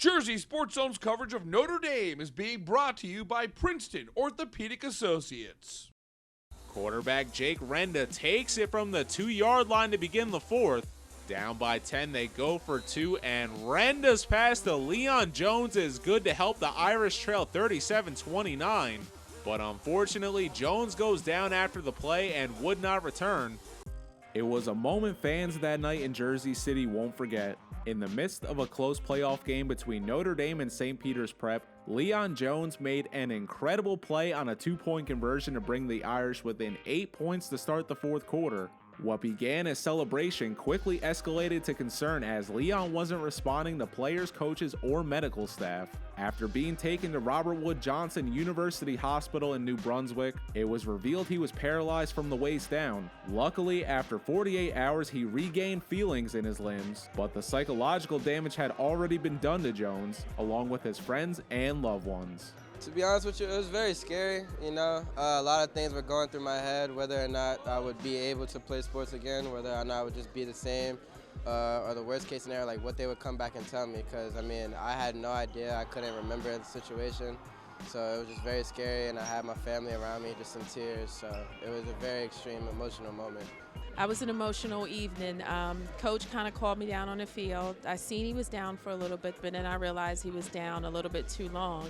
Jersey Sports Zone's coverage of Notre Dame is being brought to you by Princeton Orthopedic Associates. Quarterback Jake Renda takes it from the 2-yard line to begin the fourth. Down by 10, they go for 2, and Renda's pass to Leon Jones is good to help the Irish trail 37-29. But unfortunately, Jones goes down after the play and would not return. It was a moment fans that night in Jersey City won't forget. In the midst of a close playoff game between Notre Dame and St. Peter's Prep, Leon Jones made an incredible play on a 2-point conversion to bring the Irish within 8 points to start the fourth quarter. What began as celebration quickly escalated to concern as Leon wasn't responding to players, coaches, or medical staff. After being taken to Robert Wood Johnson University Hospital in New Brunswick, it was revealed he was paralyzed from the waist down. Luckily, after 48 hours, he regained feelings in his limbs, but the psychological damage had already been done to Jones, along with his friends and loved ones. To be honest with you, it was very scary, you know. A lot of things were going through my head, whether or not I would be able to play sports again, whether or not I would just be the same, or the worst case scenario, like what they would come back and tell me, because, I mean, I had no idea. I couldn't remember the situation, so it was just very scary, and I had my family around me just in tears, so it was a very extreme emotional moment. I was an emotional evening. Coach kind of called me down on the field. I seen he was down for a little bit, but then I realized he was down a little bit too long.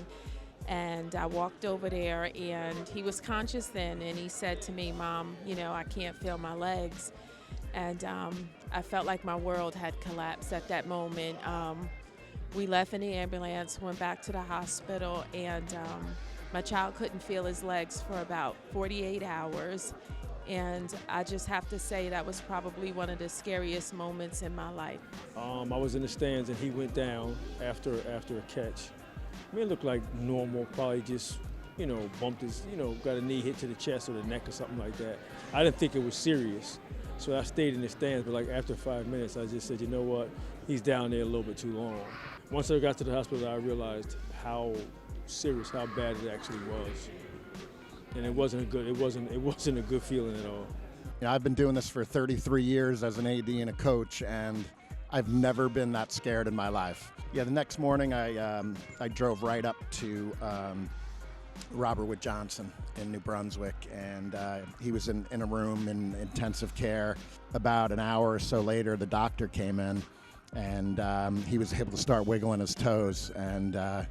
And I walked over there, and he was conscious then, and he said to me, "Mom, you know, I can't feel my legs." And I felt like my world had collapsed at that moment. We left in the ambulance, went back to the hospital, and my child couldn't feel his legs for about 48 hours. And I just have to say that was probably one of the scariest moments in my life. I was in the stands, and he went down after a catch. I mean, it looked like normal, probably just, you know, bumped his, you know, got a knee hit to the chest or the neck or something like that. I didn't think it was serious, so I stayed in the stands, but like after 5 minutes, I just said, you know what, he's down there a little bit too long. Once I got to the hospital, I realized how serious, how bad it actually was. And it wasn't a good feeling at all. You know, I've been doing this for 33 years as an AD and a coach, and I've never been that scared in my life. Yeah, the next morning I drove right up to Robert Wood Johnson in New Brunswick, and he was in a room in intensive care. About an hour or so later, the doctor came in, and he was able to start wiggling his toes, and I'm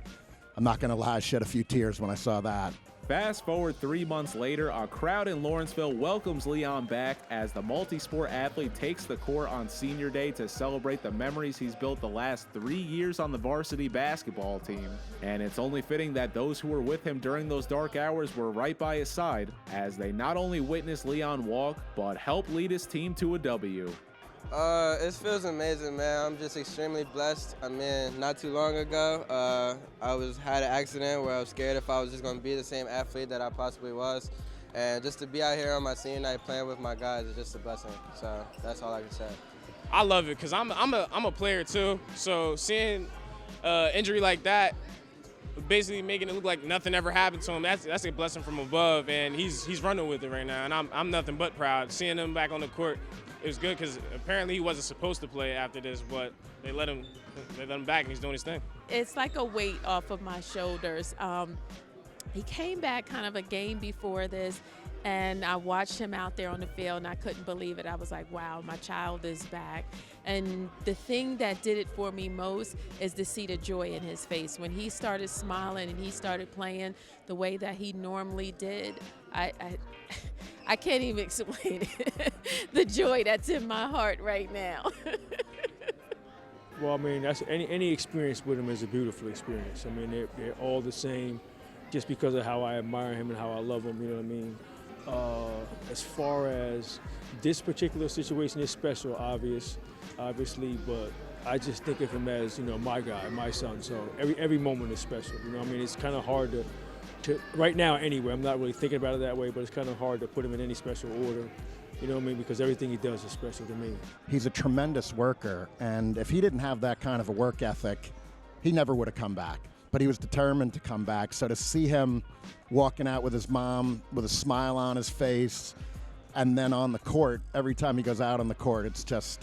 not going to lie, I shed a few tears when I saw that. Fast forward 3 months later, a crowd in Lawrenceville welcomes Leon back as the multi-sport athlete takes the court on senior day to celebrate the memories he's built the last 3 years on the varsity basketball team. And it's only fitting that those who were with him during those dark hours were right by his side, as they not only witnessed Leon walk, but help lead his team to a W. It feels amazing, man. I'm just extremely blessed. I mean, not too long ago, I had an accident where I was scared if I was just going to be the same athlete that I possibly was. And just to be out here on my senior night playing with my guys is just a blessing. So that's all I can say. I love it because I'm a player too. So seeing injury like that, basically making it look like nothing ever happened to him, that's a blessing from above. And he's running with it right now, and I'm nothing but proud. Seeing him back on the court, it was good because apparently he wasn't supposed to play after this, but they let him back and he's doing his thing. It's like a weight off of my shoulders. He came back kind of a game before this, and I watched him out there on the field, and I couldn't believe it. I was like, wow, my child is back. And the thing that did it for me most is to see the joy in his face. When he started smiling and he started playing the way that he normally did, I can't even explain it. The joy that's in my heart right now. Well, I mean, that's any experience with him is a beautiful experience. I mean, they're all the same just because of how I admire him and how I love him, you know what I mean? As far as this particular situation is special, obviously, but I just think of him as, you know, my guy, my son, so every moment is special, you know what I mean? It's kind of hard to right now anyway, I'm not really thinking about it that way, but it's kind of hard to put him in any special order, you know what I mean, because everything he does is special to me. He's a tremendous worker, and if he didn't have that kind of a work ethic, he never would have come back. But he was determined to come back, so to see him walking out with his mom with a smile on his face, and then on the court, every time he goes out on the court, it's just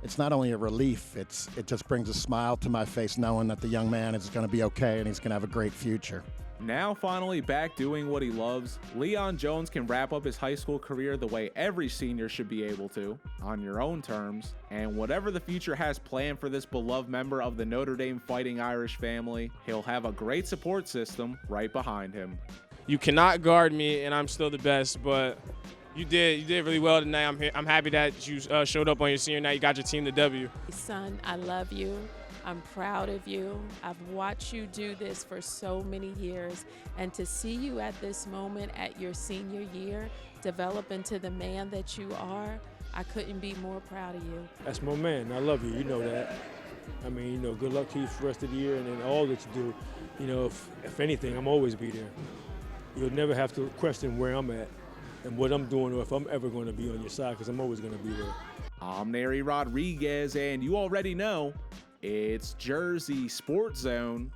it's not only a relief, it just brings a smile to my face knowing that the young man is going to be okay and he's going to have a great future. Now finally back doing what he loves, Leon Jones can wrap up his high school career the way every senior should be able to, on your own terms, and whatever the future has planned for this beloved member of the Notre Dame Fighting Irish family, he'll have a great support system right behind him. You cannot guard me, and I'm still the best, but you did really well tonight. I'm happy that you showed up on your senior night. You got your team the W. Son, I love you. I'm proud of you. I've watched you do this for so many years, and to see you at this moment at your senior year develop into the man that you are, I couldn't be more proud of you. That's my man. I love you. You know that. I mean, you know, good luck to you for the rest of the year and then all that you do. You know, if anything, I'm always be there. You'll never have to question where I'm at and what I'm doing or if I'm ever going to be on your side, because I'm always going to be there. I'm Neri Rodriguez, and you already know it's Jersey Sports Zone.